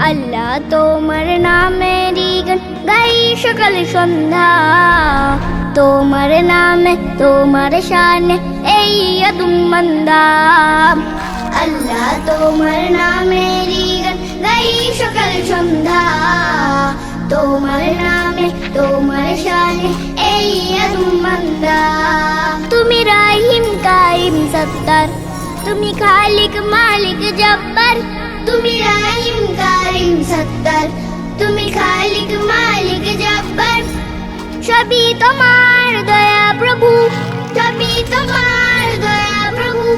আল্লাহ তোমার নামেরই গান গাই সকাল সন্ধ্যা, তোমার নামে তোমার শানে এই আদম বান্দা। আল্লাহ তোমার নামেরই গান গাই সকাল সন্ধ্যা, তোমার নামে তোমার শানে এই আদম বান্দা। তুমি রাহিম কারিম সত্তার, তুমি খালিক মালিক জব্বার। তুমি রাহিম কারিম সত্তার, তুমি খালিক মালিক জব্বার। সবই তোমার দয়া প্রভু, সবই তোমার দয়া প্রভু,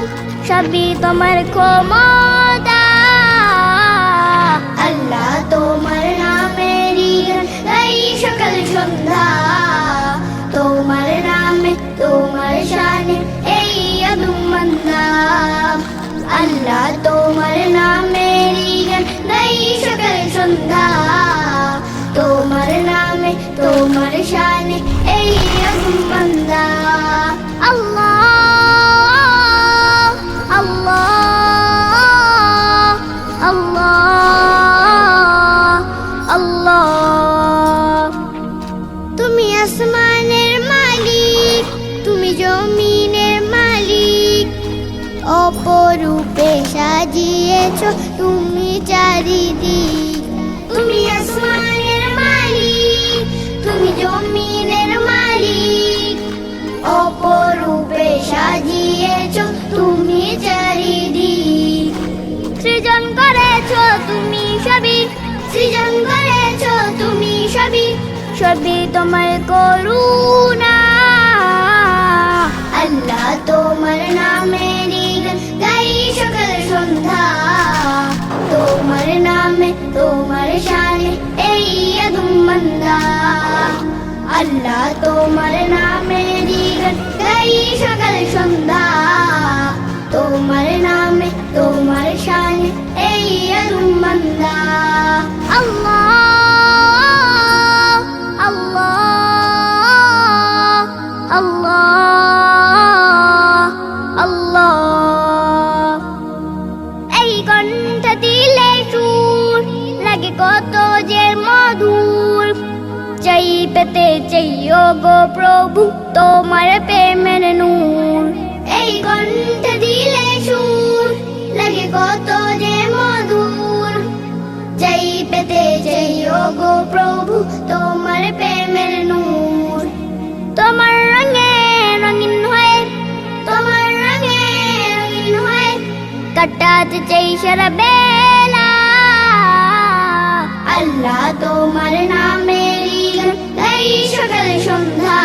সবই তোমার ক্ষমতা। আল্লাহ তোমার নামেরই গান গাই সকাল সন্ধ্যা, তোমার নামে তোমার শানে এই আদম বান্দা। আল্লাহ তোমার নামেরই গান গাই সকাল সন্ধ্যা, তোমার নামে তোমার শানে এই আদম বান্দা। আল্লাহ আল্লাহ আল্লাহ আল্লাহ। তুমি আসমানের মালিক, তুমি জমিনের মালিক, অপরূপে সাজিয়েছ তুমি চারিদিক। তুমি আসমানের মালিক, তুমি জমিনের মালিক, অপরূপে সাজিয়েছ তুমি চারিদিক। সৃজন করেছ তুমি সবই, সৃজন করেছ তুমি সবই, সবই তোমার করুণা। আল্লাহ তোমার নামেরই গান গাই সকাল সন্ধ্যা, তোমার নামে তোমার শানে এই আদম বান্দা। আল্লাহ তোমার নামেরই গান গাই সকাল সন্ধ্যা, তোমার নামে তোমার শানে এই আদম বান্দা। আল্লাহ আল্লাহ আল্লাহ আল্লাহ। এই কণ্ঠ দিলে সুর লাগে কত যে মধুর, চাই পেতে চাইও গো প্রভু তোমার প্রেমের নূর। এই কণ্ঠ দিলে সুর লাগে কত যে মধুর, চাই পেতে চাইও গো প্রভু তোমার প্রেমের নূর। তোমার রঙে রঙিন হয়ে, তোমার রঙে রঙিন হয়ে কাটাতে চাই সারা বেলা। আল্লাহ তোমার নামেরই গান গাই সকাল সন্ধ্যা,